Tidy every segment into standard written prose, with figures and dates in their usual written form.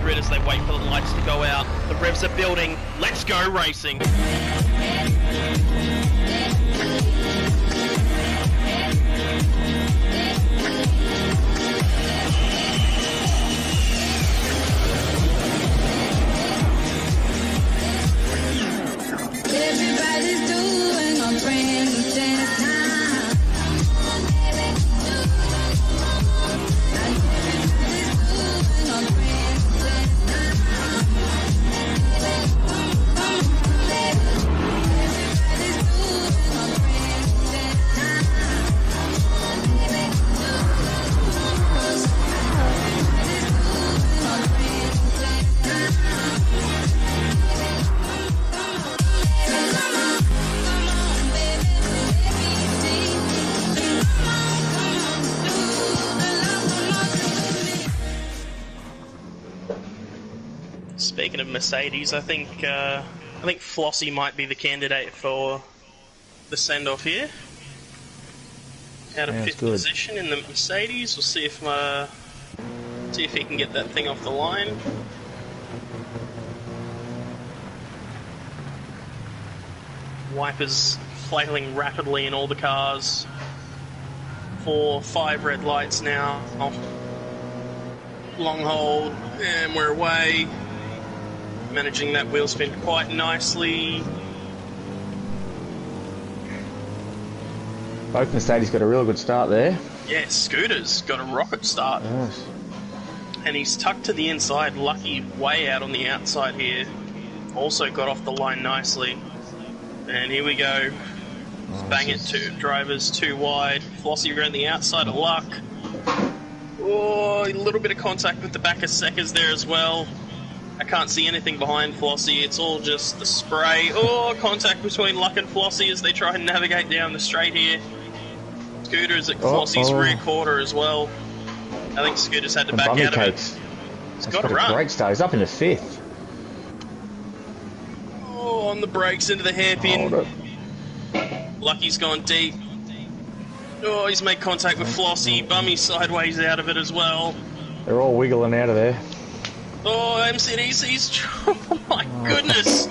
grid as they wait for the lights to go out. The revs are building. Let's go racing. Everybody's doing a brand new dance now. Speaking of Mercedes, I think Flossie might be the candidate for the send-off here. Out of fifth position in the Mercedes. We'll see if he can get that thing off the line. Wipers flailing rapidly in all the cars. 4, 5 red lights now. Long hold, and we're away. Managing that wheel spin quite nicely. Both Mercedes got a real good start there. Yeah, Scooter's got a rocket start. Yes. And he's tucked to the inside. Lucky way out on the outside here. Also got off the line nicely. And here we go. Bang it to drivers too wide. Flossie around the outside of Luck. Oh, a little bit of contact with the back of Seckers there as well. I can't see anything behind Flossie, it's all just the spray. Oh, contact between Luck and Flossie as they try and navigate down the straight here. Scooter's at Flossie's rear quarter as well. I think Scooter's had to back out of it. He's got to run. Great start, he's up in the 5th. Oh, on the brakes into the hairpin. Lucky's gone deep. Oh, he's made contact with Flossie. Bummy sideways out of it as well. They're all wiggling out of there. Oh, MCDC's... Oh my goodness!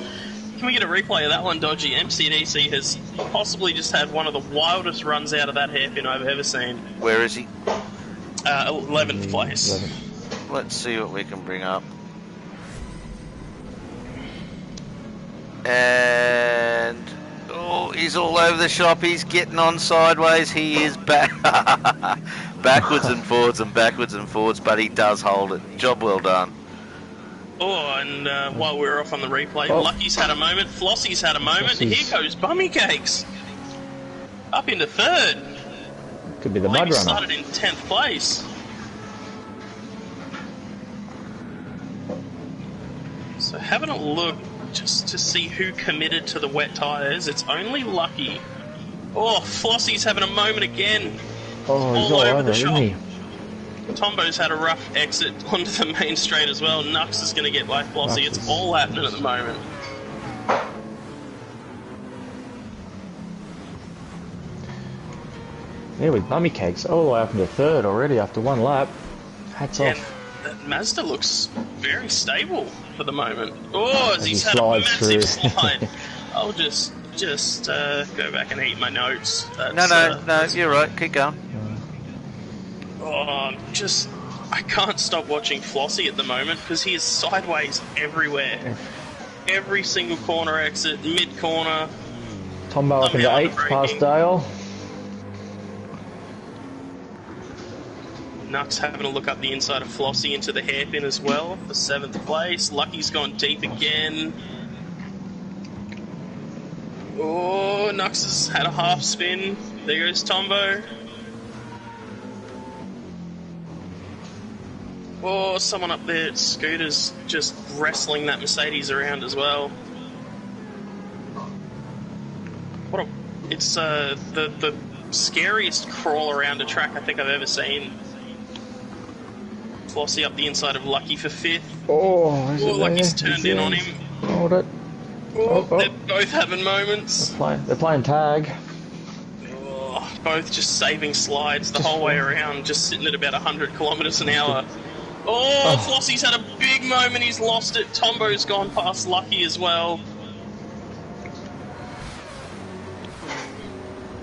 Can we get a replay of that one, Dodgy? MCDC has possibly just had one of the wildest runs out of that hairpin I've ever seen. Where is he? 11th place. 11th. Let's see what we can bring up. And... oh, he's all over the shop. He's getting on sideways. He is back. Backwards and forwards, but he does hold it. Job well done. Oh, and while we're off on the replay, Lucky's had a moment, Flossie's had a moment, and here goes Bummy Cakes. Up into 3rd. Could be the mud runner. Started in 10th place. So having a look just to see who committed to the wet tyres, it's only Lucky. Oh, Flossie's having a moment again. Oh, he's all over the shop. Isn't he? Tombo's had a rough exit onto the main straight as well. Nux is going to get by Flossie. It's all happening at the moment. Yeah, with Bummy Cakes all the way up into 3rd already after one lap. Hats off. That Mazda looks very stable for the moment. Oh, as he's had a through. massive slide. I'll just go back and eat my notes. That's, no, you're right. Keep going. Oh, I can't stop watching Flossie at the moment because he is sideways everywhere. Every single corner exit, mid-corner. Tombo up into 8th, past Dale. Nux having a look up the inside of Flossie into the hairpin as well for 7th place. Lucky's gone deep again. Oh, Nux has had a half spin. There goes Tombo. Oh, someone up there at Scooter's just wrestling that Mercedes around as well. It's the scariest crawl around a track I think I've ever seen. Flossie up the inside of Lucky for 5th. Oh, Lucky's turned in on him. Hold it. They're both having moments. They're playing tag. Both just saving slides the whole way around, just sitting at about 100 kilometres an hour. Oh, Flossie's had a big moment. He's lost it. Tombo's gone past Lucky as well.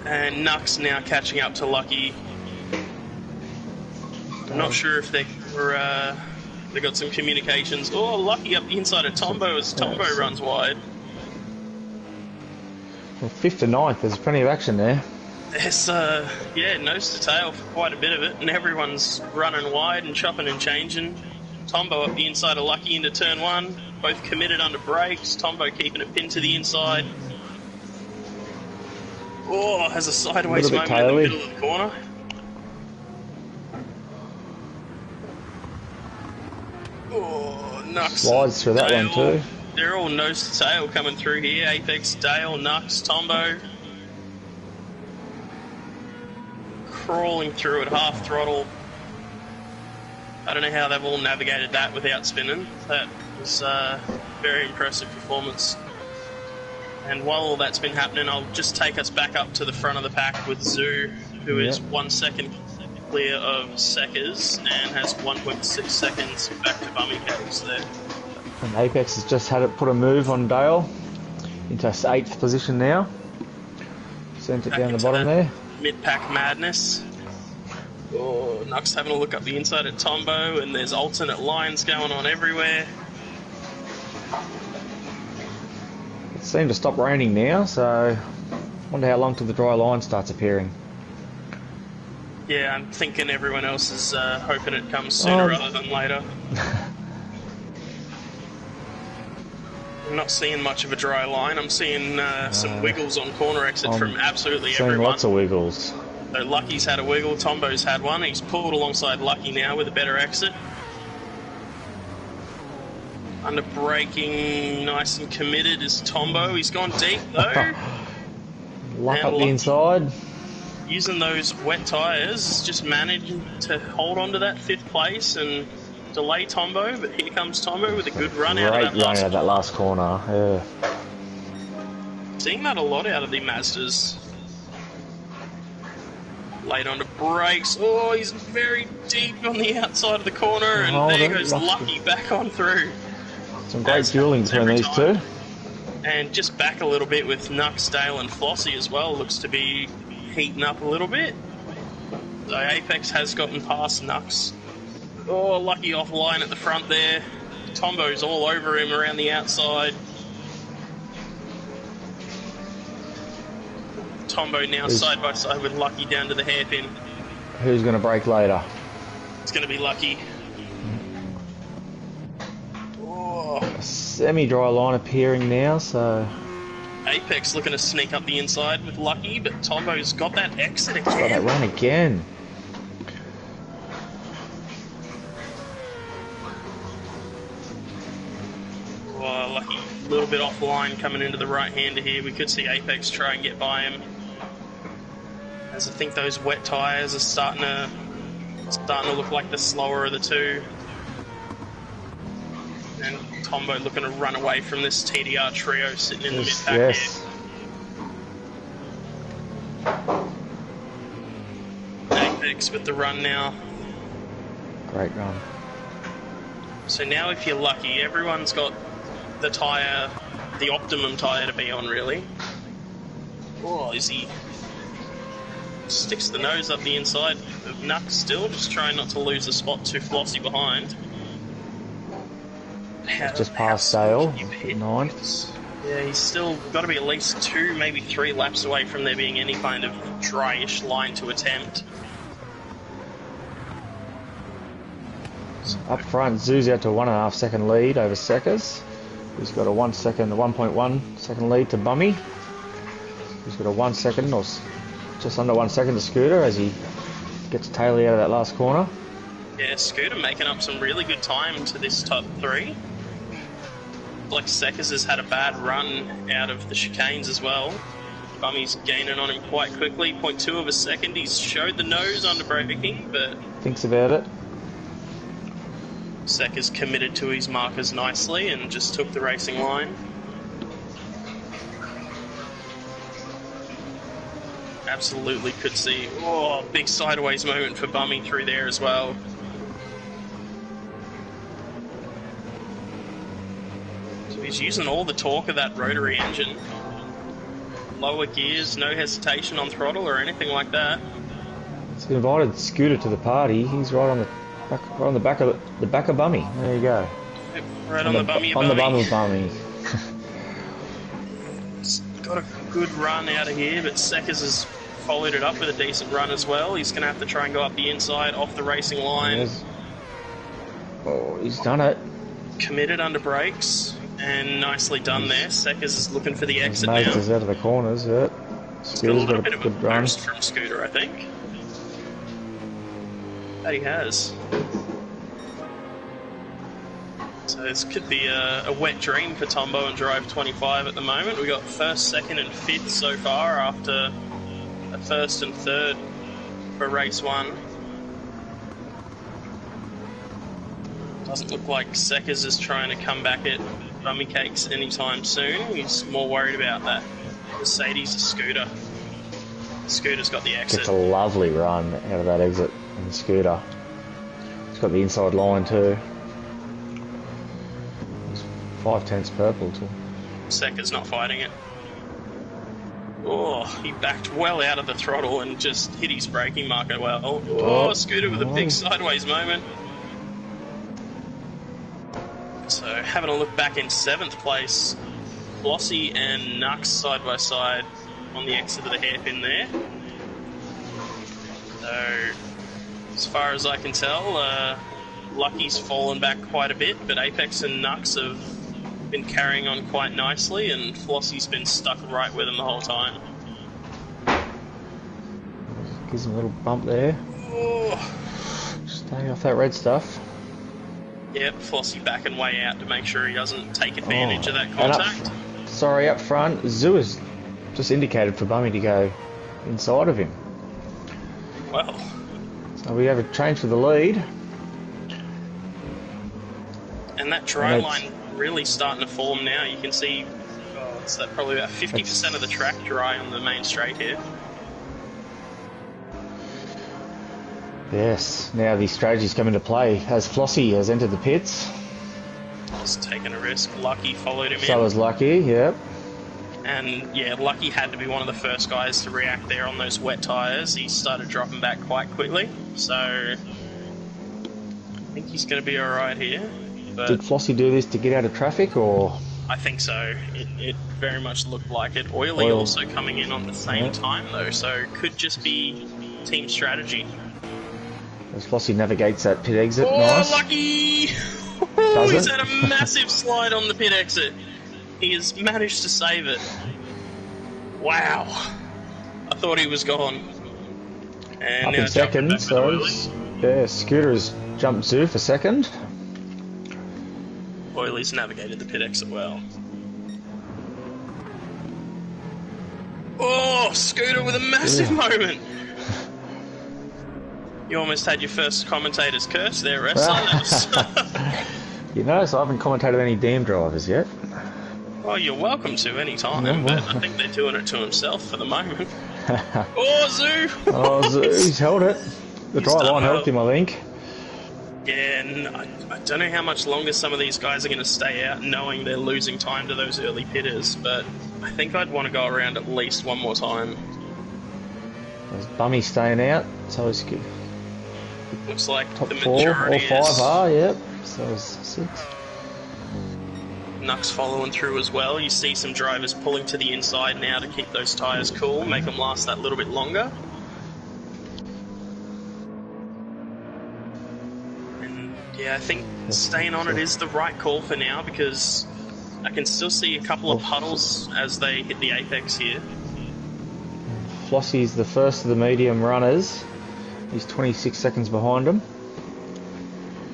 And Nux now catching up to Lucky. I'm not sure if they got some communications. Oh, Lucky up the inside of Tombo as Tombo runs wide. Well, 5th to 9th, there's plenty of action there. There's, yeah, nose to tail for quite a bit of it, and everyone's running wide and chopping and changing. Tombo up the inside of Lucky into turn 1, both committed under brakes. Tombo keeping it pinned to the inside. Oh, has a sideways moment in the middle of the corner. Oh, Nux. Slides through that Dale. one too. They're all nose to tail coming through here. Apex, Dale, Nux, Tombo. Crawling through at half throttle. I don't know how they've all navigated that without spinning. That was a very impressive performance. And while all that's been happening, I'll just take us back up to the front of the pack with Zoo, who is 1 second clear of Seckers and has 1.6 seconds back to Bummy Cakes there. And Apex has just had it put a move on Dale into 8th position now. Sent it Back down the into bottom that there. Mid-pack madness. Oh, Nux having a look up the inside at Tombo, and there's alternate lines going on everywhere. It seemed to stop raining now, so wonder how long till the dry line starts appearing. Yeah, I'm thinking everyone else is hoping it comes sooner rather than later. I'm not seeing much of a dry line. I'm seeing some wiggles on corner exit from absolutely Seeing everyone. lots of wiggles. So Lucky's had a wiggle, Tombo's had one. He's pulled alongside Lucky now with a better exit. Under braking, nice and committed is Tombo. He's gone deep though. Luck And up the Lucky, inside. using those wet tyres, just managed to hold on to that 5th place and delay Tombo. But here comes Tombo with a good run out of that Great run last out of that last corner. Yeah. Seeing that a lot out of the Mazdas. Late onto brakes. Oh, he's very deep on the outside of the corner, and there goes Lucky back on through. Some great dueling between these two. And just back a little bit with Nux, Dale and Flossie as well. Looks to be heating up a little bit. So Apex has gotten past Nux. Oh, Lucky offline at the front there. Tombo's all over him around the outside. Tombo now side by side with Lucky down to the hairpin. Who's going to break later? It's going to be Lucky. Oh. A semi-dry line appearing now, so... Apex looking to sneak up the inside with Lucky, but Tombo's got that exit again. Got that run again. Oh, Lucky a little bit offline coming into the right-hander here. We could see Apex try and get by him. As I think those wet tyres are starting to look like the slower of the two. And Tombo looking to run away from this TDR trio sitting in the mid-pack here. Apex with the run now. Great run. So now if you're lucky, everyone's got the tyre, the optimum tyre to be on really. Oh, is he... Sticks the nose up the inside of Nux still, just trying not to lose the spot to Flossie behind. Just past Dale, 9th. Yeah, he's still got to be at least 2, maybe 3 laps away from there being any kind of dry-ish line to attempt. Up front, Zoo's out to a 1.5 second lead over Seckers. He's got a 1.1 second lead to Bummy. He's got a 1 second or just under 1 second to Scooter as he gets Taylor out of that last corner. Yeah, Scooter making up some really good time to this top 3. Like Seckers has had a bad run out of the chicanes as well. Bummy's gaining on him quite quickly. 0.2 of a second. He's showed the nose under braking, but thinks about it. Seckers committed to his markers nicely and just took the racing line. Absolutely could see, big sideways moment for Bummy through there as well. He's using all the torque of that rotary engine. Lower gears, no hesitation on throttle or anything like that. He's invited Scooter to the party. He's right on the back of the back of Bummy. There you go. Yep, right on the bummy. On the bum of Bummy. Got a good run out of here, but Seckers has followed it up with a decent run as well. He's going to have to try and go up the inside, off the racing line. Oh, he's done it. Committed under brakes, and nicely done there. Seckers is looking for the exit now. Mazda's out of the corners, yeah. Scooter's got a bit of a good run. boost from Scooter, I think. That he has. So this could be a wet dream for Tombo and Drive 25 at the moment. We got first, second, and fifth so far after a first and third for race one. Doesn't look like Seckers is trying to come back at Bummy Cakes anytime soon. He's more worried about that Mercedes Scooter. Scooter's got the exit. Gets a lovely run out of that exit in the Scooter. He's got the inside line too. 5/10 purple too. Seckers not fighting it. Oh, he backed well out of the throttle and just hit his braking marker well. Oh, Scooter with a big sideways moment. So having a look back in 7th place, Flossie and Nux side by side on the exit of the hairpin there. So as far as I can tell, Lucky's fallen back quite a bit, but Apex and Nux have been carrying on quite nicely, and Flossie's been stuck right with him the whole time. Gives him a little bump there. Oh. Staying off that red stuff. Yep, Flossie backing way out to make sure he doesn't take advantage of that contact. Up front, Zoo has just indicated for Bummy to go inside of him. Well. So we have a change for the lead. And that dry line really starting to form now. You can see it's probably about 50% of the track dry on the main straight here. Yes, now the strategy's come into play as Flossie has entered the pits. Just taking a risk. Lucky followed him in. So was Lucky, yep. And yeah, Lucky had to be one of the first guys to react there on those wet tyres. He started dropping back quite quickly, so I think he's going to be alright here. But did Flossie do this to get out of traffic, or? I think so. It very much looked like it. Oily also coming in on the same time though, so could just be team strategy. As Flossie navigates that pit exit, oh, nice. Lucky! He's had a massive slide on the pit exit. He has managed to save it. Wow. I thought he was gone. And up now in second, so yeah, Scooter's jumped Zoo for second. Oiley's navigated the pit exit well. Oh, Scooter with a massive moment. You almost had your first commentator's curse there, wrestler. You notice I haven't commentated any damn drivers yet. Oh, you're welcome to any time, but I think they're doing it to himself for the moment. Oh, Zoo! Oh, Zoo, he's held it. The dry line helped him, I think. Yeah, and I don't know how much longer some of these guys are going to stay out knowing they're losing time to those early pitters, but I think I'd want to go around at least one more time. There's Bummy staying out, so it's good. Looks like top the 4 majority or 5 are, yep. So it's 6. Nux following through as well. You see some drivers pulling to the inside now to keep those tyres cool, make them last that little bit longer. And yeah, I think staying on it is the right call for now, because I can still see a couple of puddles as they hit the apex here. Flossie's the first of the medium runners. He's 26 seconds behind him.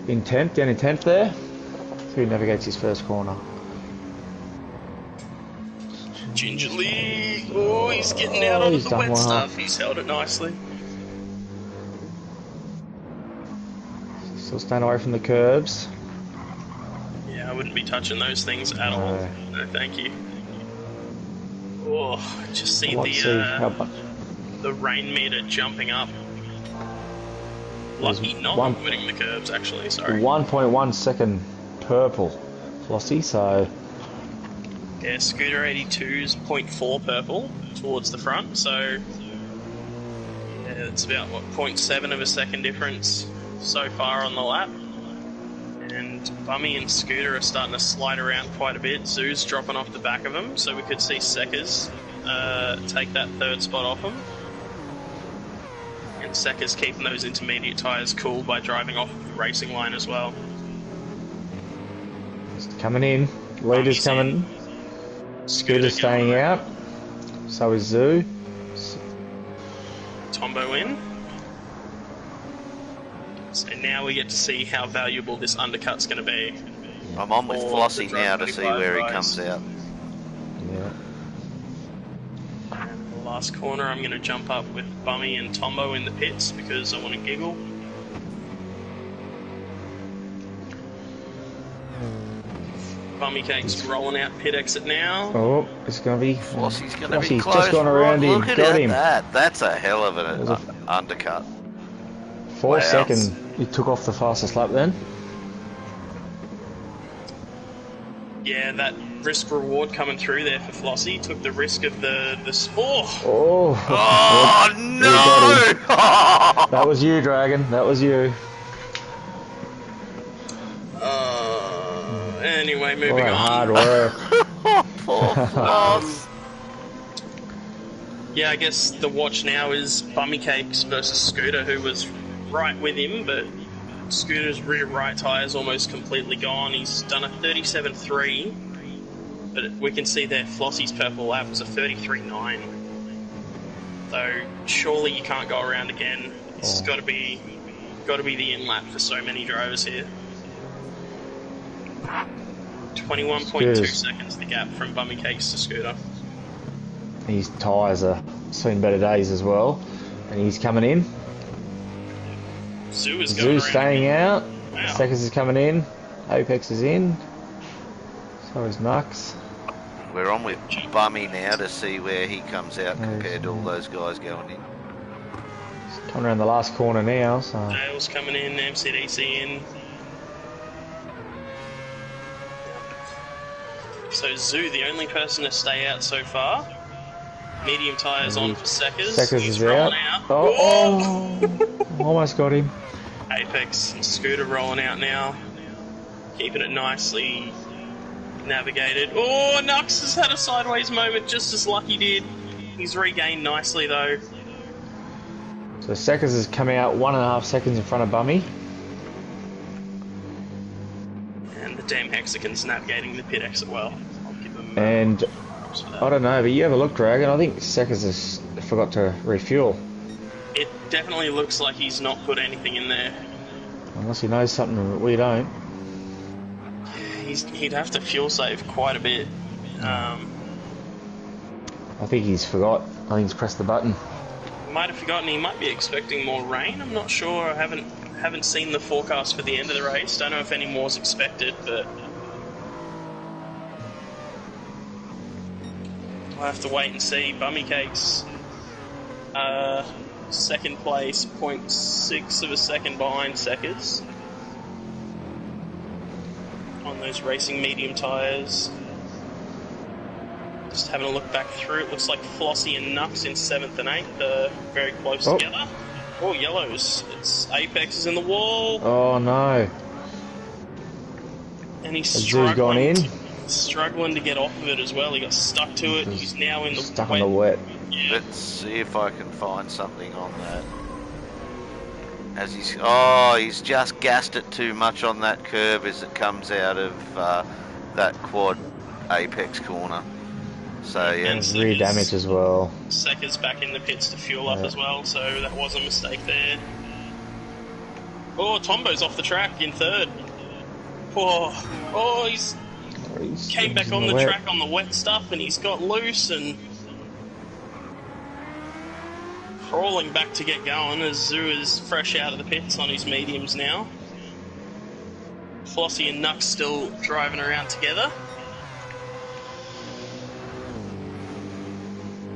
In 10th, down in 10th there. So he navigates his first corner. Gingerly. Oh, he's getting out onto the wet stuff. He's held it nicely. Still staying away from the curbs. Yeah, I wouldn't be touching those things at all. No, thank you. Oh, just see the rain meter jumping up. Lucky not winning the curbs, actually, sorry. 1.1 second purple, Flossie, so Yeah, Scooter 82's 0.4 purple towards the front, so yeah, it's about, what, 0.7 of a second difference so far on the lap. And Bummy and Scooter are starting to slide around quite a bit. Zoo's dropping off the back of him, so we could see Seckers take that third spot off him. And Seckers keeping those intermediate tyres cool by driving off the racing line as well. Just coming in. Leader's coming. Scooter staying out. So is Zoo. Tombo in. So now we get to see how valuable this undercut's going to be. I'm on with For Flossie the now Drive to see 25 where he guys. comes out. Yeah. And the last corner, I'm going to jump up with Bummy and Tombo in the pits because I want to giggle. Bummy Cake's rolling out pit exit now. Oh, it's going to be... Flossie's going to be Flossie's close. just gone around him. Look at Got him. that. That's a hell of an was a- undercut. 4 Wow. seconds. He took off the fastest lap then. Yeah, that risk reward coming through there for Flossie. Took the risk of the oh! Oh. Oh, no! That was you, Dragon. That was you. Anyway, All moving that on. hard work. Poor Floss. Yeah, I guess the watch now is Bummy Cakes versus Scooter, who was right with him, but Scooter's rear right tyre's almost completely gone. He's done a 37.3, but we can see there Flossie's purple lap was a 33.9. So surely you can't go around again. It's got to be the in lap for so many drivers here. 21.2 Scooters. seconds the gap from Bummy Cakes to Scooter. His tyres are seen better days as well. And he's coming in. Zoo is going Zoo's around staying again. out. Wow. Seckers is coming in. Apex is in. So is Nux. We're on with Bummy now to see where he comes out Yes. compared to all those guys going in. He's coming around the last corner now. So Dale's coming in, MCDC in. So Zoo, the only person to stay out so far. Medium tyres on for Seckers. Seckers He's is rolling out. out. Oh, almost got him. Apex and Scooter rolling out now. Keeping it nicely navigated. Oh, Nux has had a sideways moment just as Lucky did. He's regained nicely though. So Seckers has come out 1.5 seconds in front of Bummy. And the damn Hexican's navigating the pit exit well. I'll give him And props for that. I don't know, but you have a look, Dragon. I think Seckers has forgot to refuel. It definitely looks like he's not put anything in there. Unless he knows something that we don't. He'd have to fuel save quite a bit. I think he's forgot. I think he's pressed the button. Might have forgotten. He might be expecting more rain. I'm not sure. I haven't seen the forecast for the end of the race. Don't know if any more is expected, but we'll have to wait and see. Bummy Cakes, second place, 0.6 of a second behind Seckers on those racing medium tyres. Just having a look back through, it looks like Flossie and Nux in 7th and 8th are very close Oh. together. Oh, yellows. It's Apex is in the wall, Oh no. and he's Has Zoo's gone in? struggling to get off of it as well. He got stuck to it. He's now in the Stuck wet. on the wet. Yeah. Let's see if I can find something on that. As he's just gassed it too much on that curve as it comes out of that quad apex corner. So yeah, And Rear damage as well. Secker's back in the pits to fuel up Yeah. as well, so that was a mistake there. Oh, Tombo's off the track in 3rd. Oh, he's came back on the wet. track on the wet stuff, and he's got loose and crawling back to get going as Zoo is fresh out of the pits on his mediums now. Flossie and Nux still driving around together.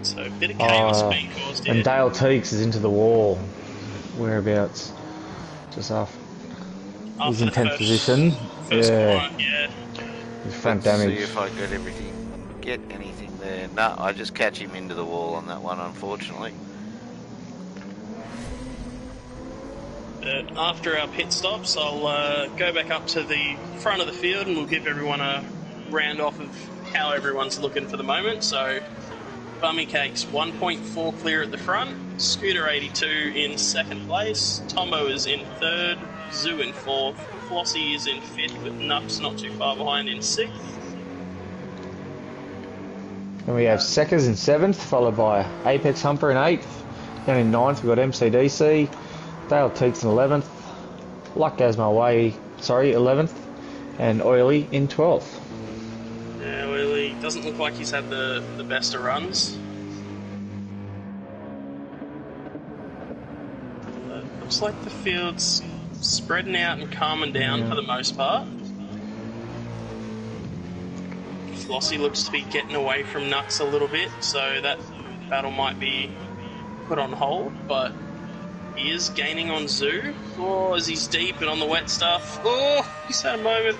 So a bit of chaos being caused here. And Dale Teeks is into the wall. Whereabouts? Just off. He's After in the 10th position. First Yeah. corner, yeah. His front let's damage. see if I get everything. get anything there. No, I just catch him into the wall on that one, unfortunately. After our pit stops, I'll go back up to the front of the field and we'll give everyone a round off of how everyone's looking for the moment. So, Bummy Cakes 1.4 clear at the front, Scooter 82 in second place, Tombo is in third, Zoo in fourth, Flossie is in fifth with Nups not too far behind in sixth. And we have Seckers in seventh, followed by Apex Humper in eighth. Then in ninth, we've got MCDC, Dale Teeks in 11th, Luck Gazma Way, 11th, and Oily in 12th. Yeah, Oily doesn't look like he's had the best of runs. Looks like the field's spreading out and calming down for the most part. Flossie looks to be getting away from Nuts a little bit, so that battle might be put on hold, but he is gaining on Zoo. Oh, as he's deep and on the wet stuff. Oh, he's had a moment.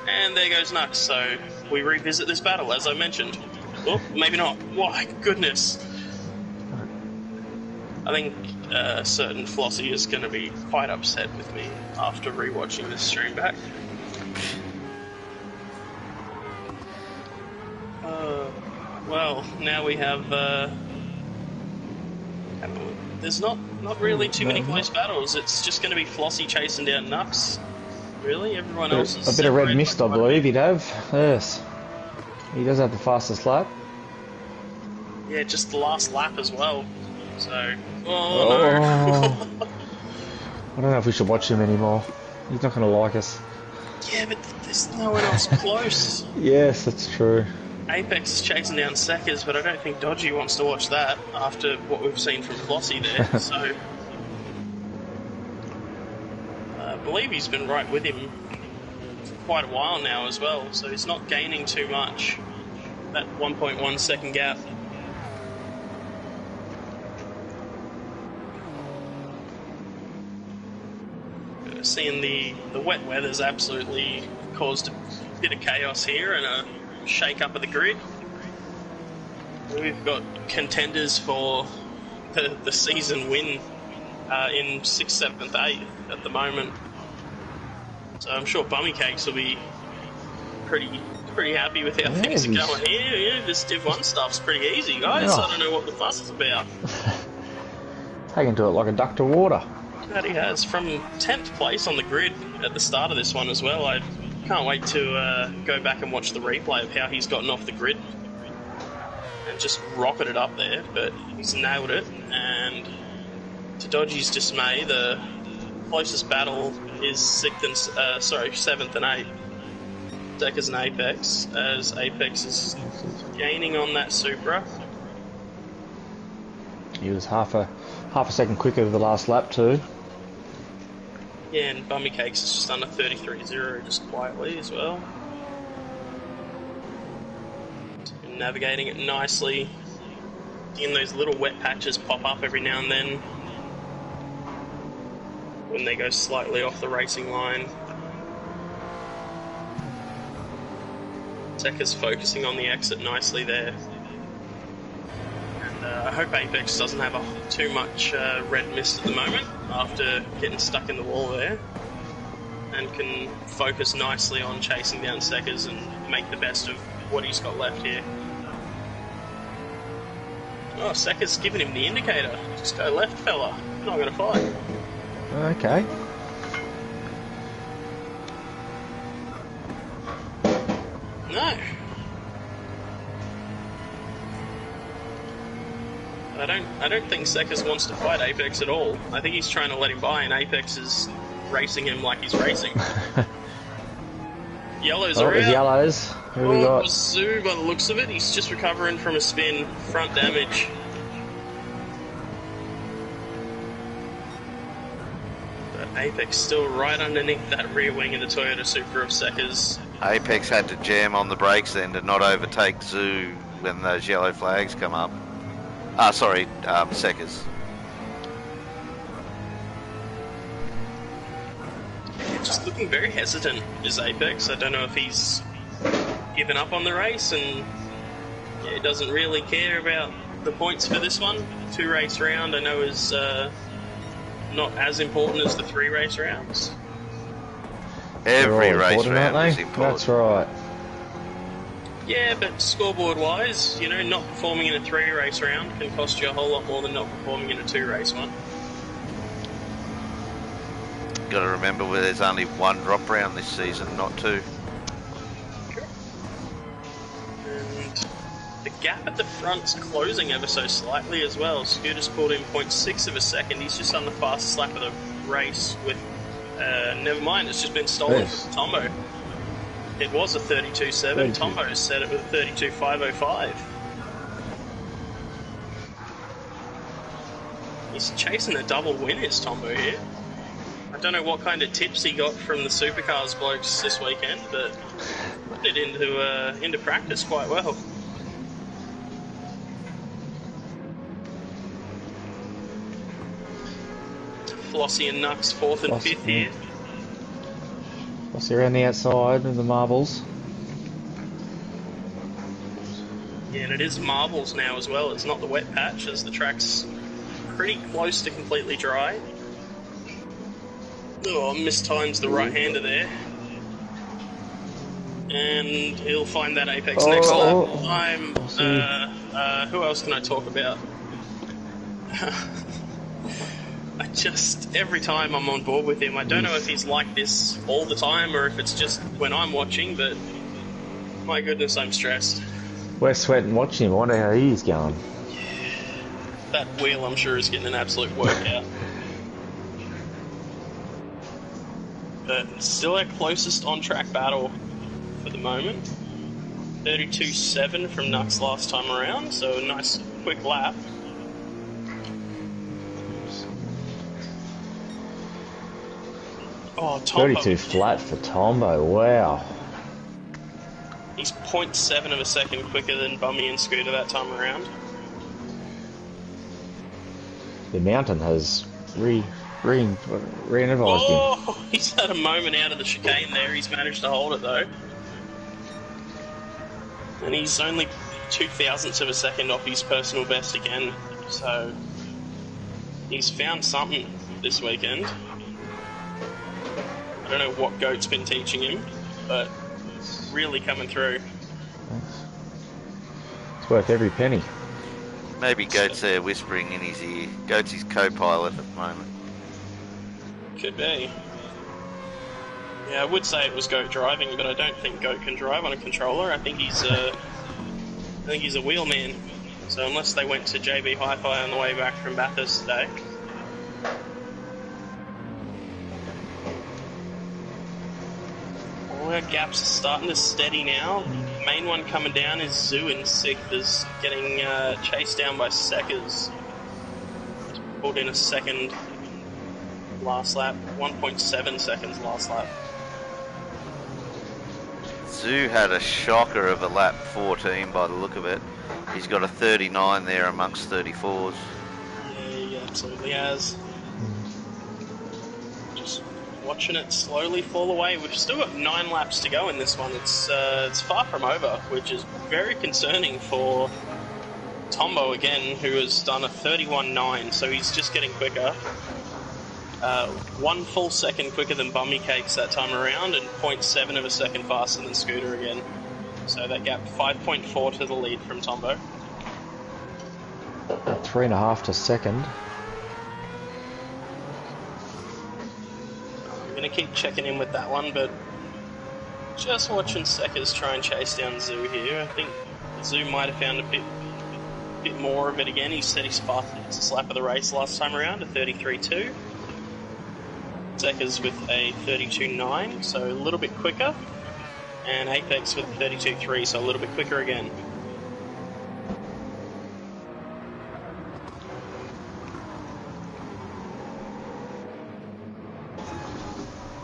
And there goes Nux. So we revisit this battle, as I mentioned. Oh, maybe not. My goodness. I think certain Flossie is going to be quite upset with me after rewatching this stream back. Well, now we have... there's not really too many close battles. It's just going to be Flossie chasing down Nux. Really? Everyone else is... A bit of red mist, I believe he'd have. Yes. He does have the fastest lap. Yeah, just the last lap as well. So... Oh, no. I don't know if we should watch him anymore. He's not going to like us. Yeah, but there's no one else close. Yes, that's true. Apex is chasing down Seckers, but I don't think Dodgy wants to watch that after what we've seen from Flossie there. So... I believe he's been right with him for quite a while now as well, so he's not gaining too much. That 1.1 second gap. Seeing the wet weather's absolutely caused a bit of chaos here and a shake up of the grid. We've got contenders for the season win in 6th, 7th, 8th at the moment. So I'm sure Bummy Cakes will be pretty happy with how things are going here. Yeah, this Div 1 stuff's pretty easy, guys. I don't know what the fuss is about. Taken to it like a duck to water. That he has. From 10th place on the grid at the start of this one as well. I can't wait to go back and watch the replay of how he's gotten off the grid and just rocketed up there, but he's nailed it. And to Dodgy's dismay, the closest battle is 7th and 8th. Seckers and Apex, as Apex is gaining on that Supra. He was half a second quicker the last lap too. Yeah, and Bummy Cakes is just under 33.0 just quietly as well. And navigating it nicely. Seeing those little wet patches pop up every now and then when they go slightly off the racing line. Seckers focusing on the exit nicely there. And I hope Apex doesn't have too much red mist at the moment after getting stuck in the wall there, and can focus nicely on chasing down Seckers and make the best of what he's got left here. Oh, Seckers giving him the indicator. Just go left, fella. You're not going to fight. Okay. No. I don't think Seckers wants to fight Apex at all. I think he's trying to let him by, and Apex is racing him like he's racing. Yellows are out. Yellows. Who we got? Zoo, by the looks of it, he's just recovering from a spin. Front damage. But Apex still right underneath that rear wing of the Toyota Supra of Seckers. Apex had to jam on the brakes then to not overtake Zoo when those yellow flags come up. Seckers. Just looking very hesitant is Apex. I don't know if he's given up on the race and Yeah, doesn't really care about the points for this one. 2 race round I know is not as important as the 3 race rounds. Every They're all race important, round aren't is they? important. That's right. Yeah, but scoreboard wise, you know, not performing in a 3 race round can cost you a whole lot more than not performing in a 2 race one. Got to remember where there's only 1 drop round this season, not 2. And the gap at the front's closing ever so slightly as well. Scooter's pulled in 0.6 of a second. He's just on the fastest lap of the race with... never mind, it's just been stolen Yes. from Tombo. It was a 32.7. Tombo set it with a 32.505. He's chasing a double win, is Tombo here. I don't know what kind of tips he got from the supercars blokes this weekend, but put it into practice quite well. Flossie and Nux 4th and 5th here. What's around the outside of the marbles? Yeah, and it is marbles now as well. It's not the wet patch, as the track's pretty close to completely dry. Oh, mistimes the right-hander there. And he'll find that apex next lap. Who else can I talk about? Every time I'm on board with him, I don't know if he's like this all the time or if it's just when I'm watching, but my goodness, I'm stressed. We're sweating watching him. I wonder how he's going. That wheel, I'm sure, is getting an absolute workout. But still our closest on-track battle for the moment. 32.7 from Nux last time around, so a nice quick lap. Oh, Tombo. 32 flat for Tombo. Wow. He's 0.7 of a second quicker than Bummy and Scooter that time around. The mountain has re-energized him. Oh, he's had a moment out of the chicane there. He's managed to hold it though. And he's only 0.02 of a second off his personal best again. So he's found something this weekend. I don't know what Goat's been teaching him, but it's really coming through. It's worth every penny. Maybe Goat's there whispering in his ear. Goat's his co-pilot at the moment. Could be. Yeah, I would say it was Goat driving, but I don't think Goat can drive on a controller. I think he's a wheelman. So unless they went to JB Hi-Fi on the way back from Bathurst today. All our gaps are starting to steady now. The main one coming down is Zoo in 6th, is getting chased down by Seckers. Pulled in a second last lap, 1.7 seconds last lap. Zoo had a shocker of a lap 14 by the look of it. He's got a 39 there amongst 34s. Yeah, he absolutely has. Just watching it slowly fall away. We've still got 9 laps to go in this one. It's far from over, which is very concerning for Tombo again, who has done a 31.9, so he's just getting quicker. 1 full second quicker than Bummy Cakes that time around, and 0.7 of a second faster than Scooter again. So that gap 5.4 to the lead from Tombo. 3.5 to second. I'm going to keep checking in with that one, but just watching Seckers try and chase down Zoo here. I think Zoo might have found a bit more of it again. He said his fastest lap of the race last time around, a 33.2. Seckers with a 32.9, so a little bit quicker. And Apex with a 32.3, so a little bit quicker again.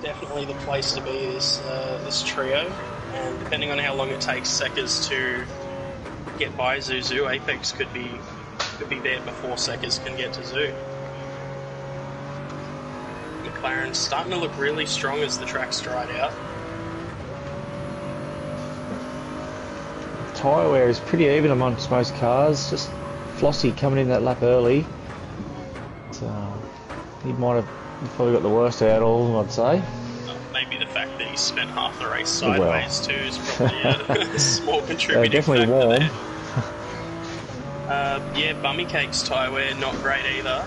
Definitely the place to be is this trio, and depending on how long it takes Seckers to get by Zoo, Apex could be there before Seckers can get to Zoo. McLaren's starting to look really strong as the track's dried out. tyre wear is pretty even amongst most cars. Just Flossie coming in that lap early. He might have probably got the worst out of all, I'd say. Maybe the fact that he spent half the race sideways too is probably a small They're contributing definitely factor warm. there. Yeah, Bummy Cake's tyre wear not great either,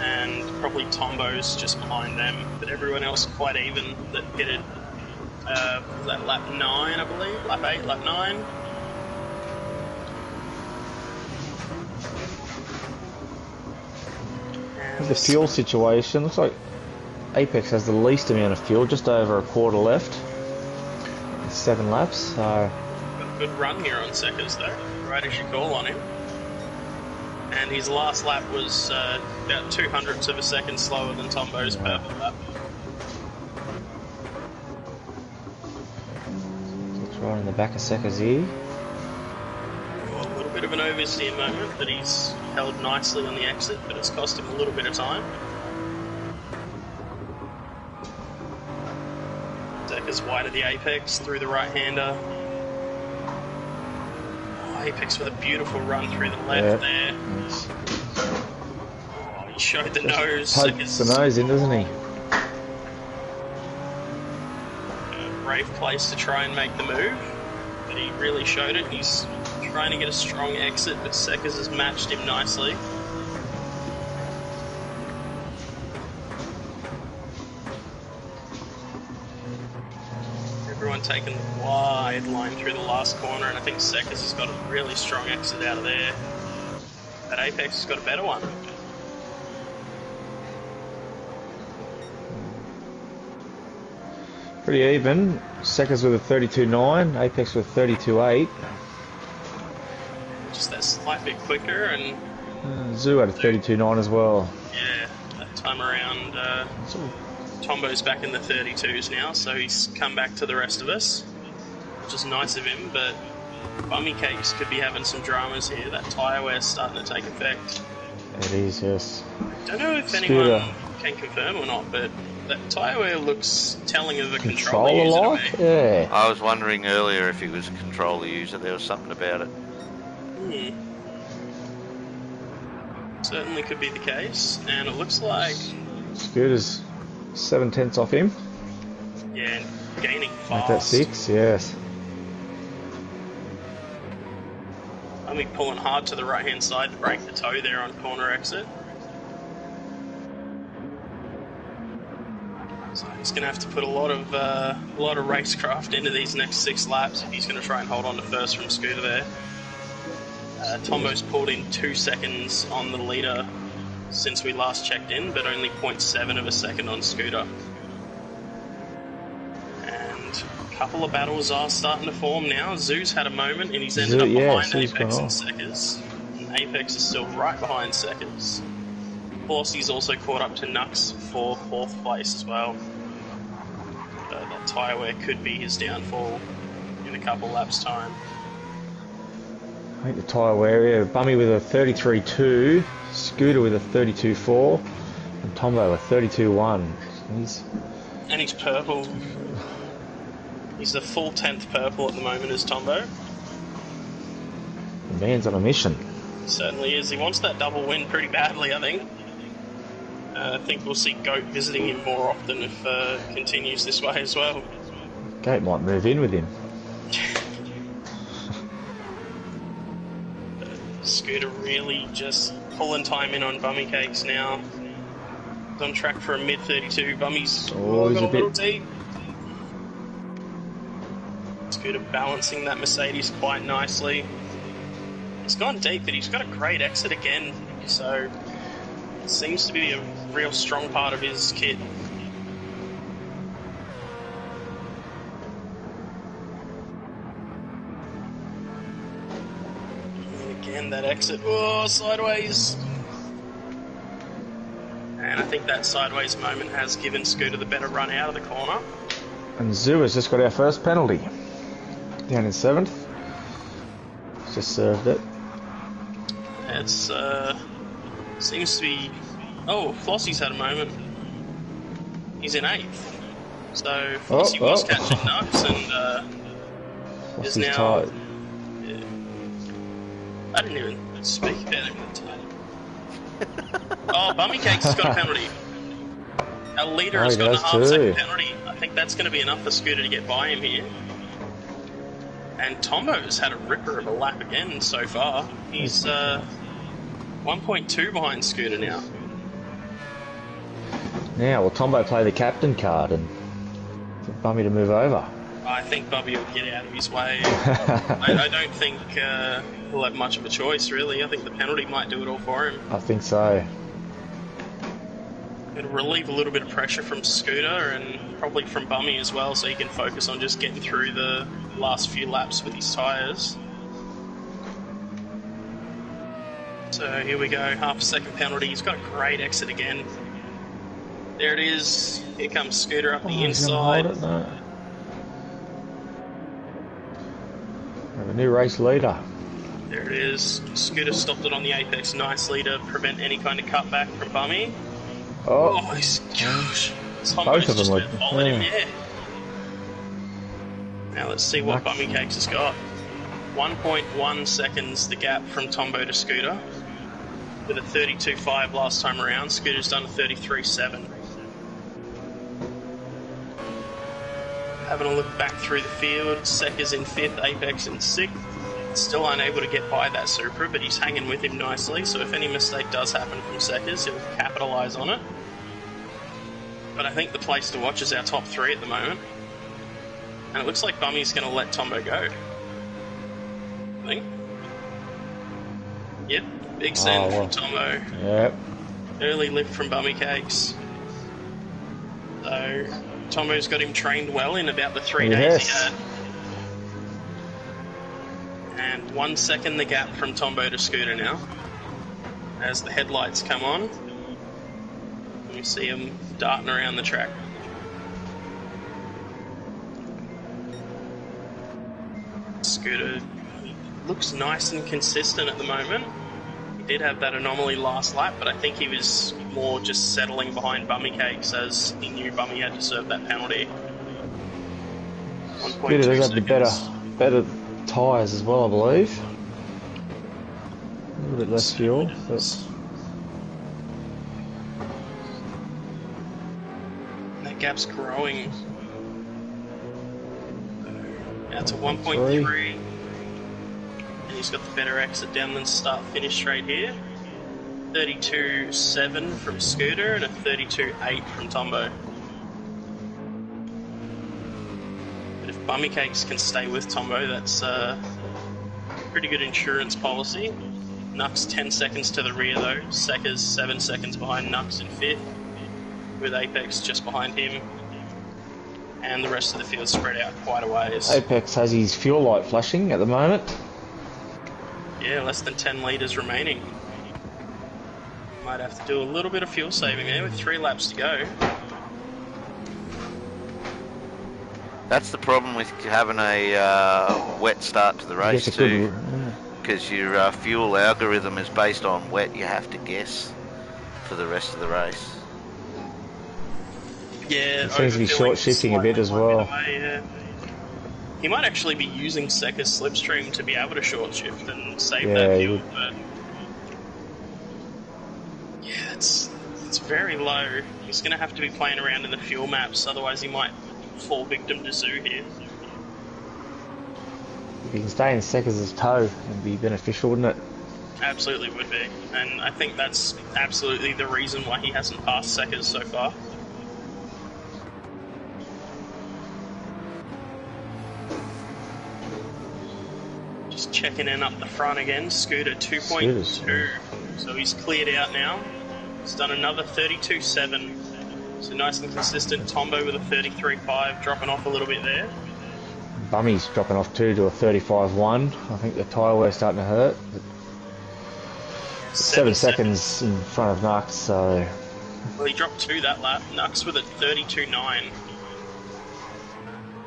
and probably Tombo's just behind them, but everyone else quite even that pitted. Was that lap 9, I believe? Lap 8, lap 9? The fuel situation looks like Apex has the least amount of fuel, just over a quarter left. 7 laps, so Got a good run here on Seckers though, right as you call on him. And his last lap was about 200ths of a second slower than Tombo's purple lap. it's right in the back of Seckers here. A little bit of an oversteer moment, but he's held nicely on the exit, but it's cost him a little bit of time. Seckers wide of the Apex, through the right-hander. Oh, Apex with a beautiful run through the left there. Oh, he showed the nose. Pokes the nose in, doesn't he? A brave place to try and make the move, but he really showed it. He's trying to get a strong exit, but Seckers has matched him nicely. Everyone taking the wide line through the last corner, and I think Seckers has got a really strong exit out of there. But Apex has got a better one. Pretty even. Seckers with a 32.9, Apex with 32.8. Just that slight bit quicker, and Zoo had a 32.9 as well. yeah, that time around, Tombo's back in the 32s now, so he's come back to the rest of us, which is nice of him, but Bummy Cakes could be having some dramas here. That tyre wear's starting to take effect. It is, yes. Don't know if Scooter. anyone can confirm or not, but that tyre wear looks telling of a controller user Controller to like? me. Yeah. I was wondering earlier if he was a controller user. There was something about it. Certainly could be the case, and it looks like, Scooter's 7/10 off him. yeah, gaining Make that fast. 6, yes. Only pulling hard to the right hand side to break the toe there on corner exit. So he's going to have to put a lot of racecraft into these next 6 laps if he's going to try and hold on to first from Scooter there. Tombo's pulled in 2 seconds on the leader since we last checked in, but only 0.7 of a second on Scooter. And a couple of battles are starting to form now. Zoo's had a moment and he's ended up behind Zoo's Apex gone and off. Seckers. And Apex is still right behind Seckers. Flossie's also caught up to Nux for 4th place as well. That tyre wear could be his downfall in a couple laps' time. I think the tyre wear, yeah, Bummy with a 33.2, Scooter with a 32.4, and Tombo a 32.1. And he's purple. He's the full 10th purple at the moment as Tombo. The man's on a mission. He certainly is. He wants that double win pretty badly, I think. I think we'll see Goat visiting him more often if it continues this way as well. Gate might move in with him. Scooter really just pulling time in on Bummy Cakes now. He's on track for a mid-32. Bummy's He's got a a little bit deep. Scooter balancing that Mercedes quite nicely. He's gone deep, but he's got a great exit again, so it seems to be a real strong part of his kit. And again, that exit, oh, sideways. And I think that sideways moment has given Scooter the better run out of the corner. And Zoo has just got our first penalty. Down in 7th. Just served it. It's, seems to be... Oh, Flossie's had a moment. He's in 8th. So, Flossie was catching Nux and is Flossie's now... tight. Yeah. I didn't even speak about him at the time. Oh, Bummy Cakes has got a penalty. Our leader has he got a does half-second too. penalty. I think that's going to be enough for Scooter to get by him here. And Tombo's had a ripper of a lap again so far. He's 1.2 behind Scooter now. Now, will Tombo play the captain card and get Bummy to move over? I think Bubby will get out of his way. I don't think he'll have much of a choice, really. I think the penalty might do it all for him. I think so. It'll relieve a little bit of pressure from Scooter and probably from Bummy as well, so he can focus on just getting through the last few laps with his tyres. So here we go, half a second penalty. He's got a great exit again. There it is. Here comes Scooter up the inside. Hold it, no. We have a new race leader. There it is. Scooter stopped it on the apex nicely to prevent any kind of cutback from Bummy. Oh, Gosh. both of them were. Followed him, yeah. Now let's see what Bummy Cakes has got. 1.1 seconds the gap from Tombo to Scooter. With a 32.5 last time around. Scooter's done a 33.7. Having a look back through the field, Sekka's in 5th, Apex in 6th. Still unable to get by that Supra, but he's hanging with him nicely, so if any mistake does happen from Sekka's, he'll capitalise on it. But I think the place to watch is our top 3 at the moment. And it looks like Bummy's going to let Tombo go. I think. Yep, big send from Tombo. Yep. Early lift from Bummy Cakes. So Tombo's got him trained well in about the 3 days he had. And 1 second the gap from Tombo to Scooter now. As the headlights come on, you see him darting around the track. Scooter looks nice and consistent at the moment. He did have that anomaly last lap, but I think he was more just settling behind Bummy Cakes as he knew Bummy had to serve that penalty. Scooter does have the better tyres as well, I believe. A little bit less fuel, but that gap's growing. Now to 1.3. And he's got the better exit down than start finish straight here. 32.7 from Scooter and a 32.8 from Tombo. But if Bummy Cakes can stay with Tombo, that's a pretty good insurance policy. Nux 10 seconds to the rear though. Sekka's 7 seconds behind Nux in 5th, with Apex just behind him. And the rest of the field spread out quite a ways. Apex has his fuel light flashing at the moment. Yeah, less than 10 litres remaining. Might have to do a little bit of fuel saving there with 3 laps to go. That's the problem with having a wet start to the race too, because your fuel algorithm is based on wet. You have to guess for the rest of the race. Yeah, it seems to be short shifting a bit as well. He might actually be using Sekka's slipstream to be able to short shift and save that fuel, but yeah, it's very low. He's going to have to be playing around in the fuel maps, otherwise he might fall victim to Zoo here. If he can stay in Sekka's toe, it'd be beneficial, wouldn't it? Absolutely would be, and I think that's absolutely the reason why he hasn't passed Sekka's so far. Just checking in up the front again. Scooter 2.2, so he's cleared out now. He's done another 32.7, so nice and consistent. Tombo with a 33.5, dropping off a little bit there. Bummy's dropping off too to a 35.1. I think the tyre wear's starting to hurt. 7 seconds in front of Nux, so... Well, he dropped 2 that lap. Nux with a 32.9.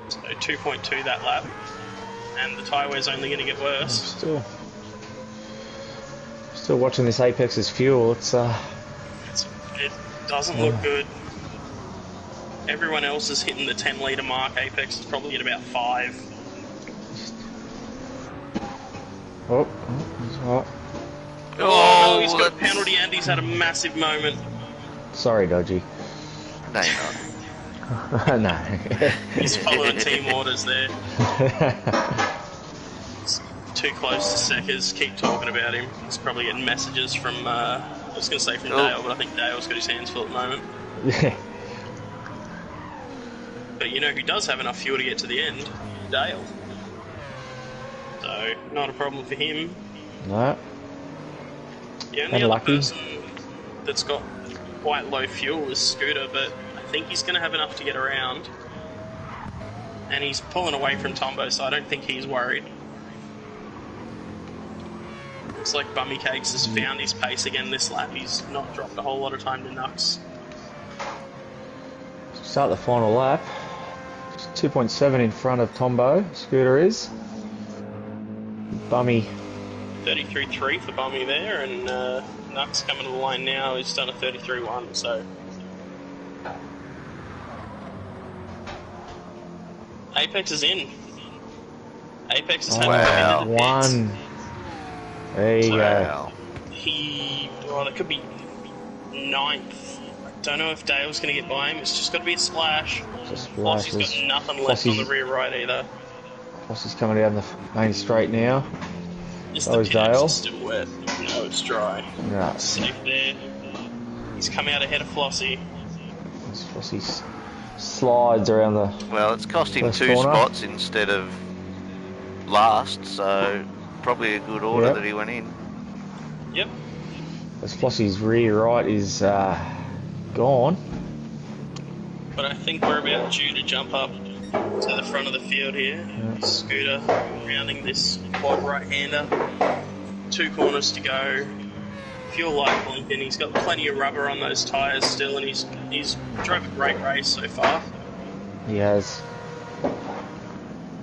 So 2.2 that lap. And the tyre wear's only going to get worse. Still watching this Apex's fuel. It doesn't look good. Everyone else is hitting the 10 litre mark. Apex is probably at about 5. Oh, he's hot. Oh, no, he's got a that's- penalty and he's had a massive moment. Sorry, Dodgy. No, you're not. No. He's following team orders there. It's too close to Seckers. Keep talking about him. He's probably getting messages from, I was going to say from Dale, but I think Dale's got his hands full at the moment. Yeah. But you know who does have enough fuel to get to the end? Dale. So, not a problem for him. No. The only And other Lucky. person that's got quite low fuel is Scooter, but I think he's going to have enough to get around. And he's pulling away from Tombo, so I don't think he's worried. Looks like Bummy Cakes has found his pace again this lap. He's not dropped a whole lot of time to Nux. Start the final lap. 2.7 in front of Tombo. Scooter is. Bummy. 33.3 for Bummy there, and Nux coming to the line now. He's done a 33.1, so... Apex is in. Apex has had to Wow. come into the pits. One. There you go. Wow. It could be ninth. I don't know if Dale's going to get by him. It's just got to be a splash. Just Flossie's got splashes. nothing left on the Flossie's- rear right either. Flossie's coming down the main straight now. Is Oh, the is pits Dale? still wet? No, it's dry. No. Safe there. He's come out ahead of Flossie. Flossie slides around the... Well, it's cost him First 2 corner. spots instead of last, so probably a good order Yep. that he went in. Yep. As Flossie's rear right is gone. But I think we're about due to jump up to the front of the field here. Scooter rounding this quad right-hander. 2 corners to go. Fuel light blinking. He's got plenty of rubber on those tyres still, and he's drove a great race so far. He has.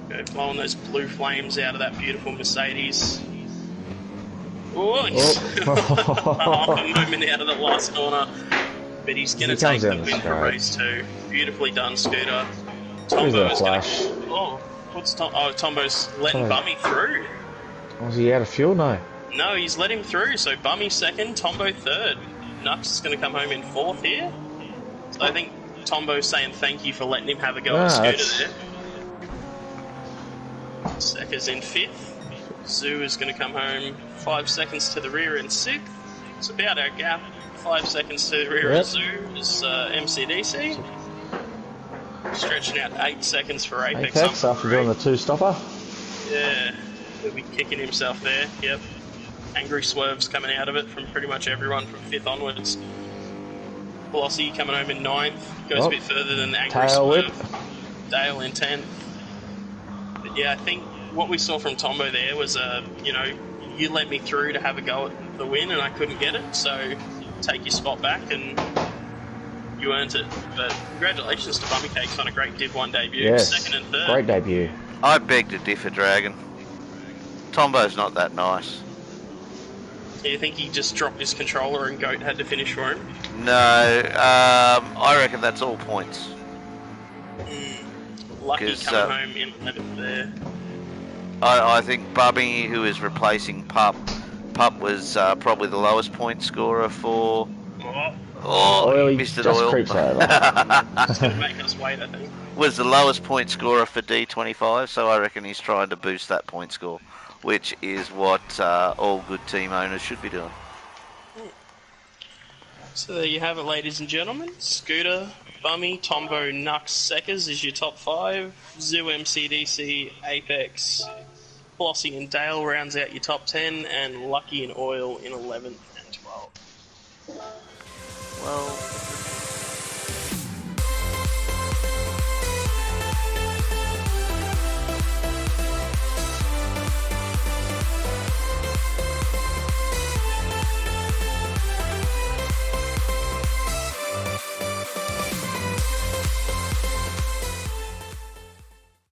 Go blowing those blue flames out of that beautiful Mercedes. Oh, he's half a moment out of the last corner. But he's going to He take comes the down the win for straight. race 2. Beautifully done, Scooter. Who's Tombo that is going flash? to... Oh, what's Tombo's letting Tombo. Bummy through. Was he out of fuel? No. No, he's let him through. So Bummy second, Tombo third. Nux is going to come home in 4th here. So I think Tombo's saying thank you for letting him have a go at Scooter that's- there. Sekka's in 5th. Zoo is going to come home 5 seconds to the rear in 6th. It's about our gap. 5 seconds to the rear Yep. of Zoo is MCDC. Stretching out 8 seconds for Apex. Apex on after doing the 2-stopper. Yeah, he'll be kicking himself there. Yep. Angry swerves coming out of it from pretty much everyone from 5th onwards. Velocity coming home in 9th. Goes Oh. a bit further than the angry Tail swerve. whip. Dale in 10th. But yeah, I think what we saw from Tombo there was, you let me through to have a go at the win and I couldn't get it, so take your spot back and you earned it. But congratulations to Bummy Cakes on a great Div 1 debut. Yes. 2nd and 3rd. Great debut. I beg to differ, Dragon. Tombo's not that nice. Do you think he just dropped his controller and Goat had to finish for him? No, I reckon that's all points. Lucky 'Cause, coming home in 11th there. I think Bubby, who is replacing Pup was probably the lowest point scorer for... Oh, Oil, he he missed it, just Oil. creeps over. It's going to make us wait, I think. Was the lowest point scorer for D25, so I reckon he's trying to boost that point score, which is what all good team owners should be doing. So there you have it, ladies and gentlemen. Scooter, Bummy, Tombo, Nux, Seckers is your top 5. Zoo, MCDC, Apex, Flossie and Dale rounds out your top 10, and Lucky and Oil in 11th and 12th. Well,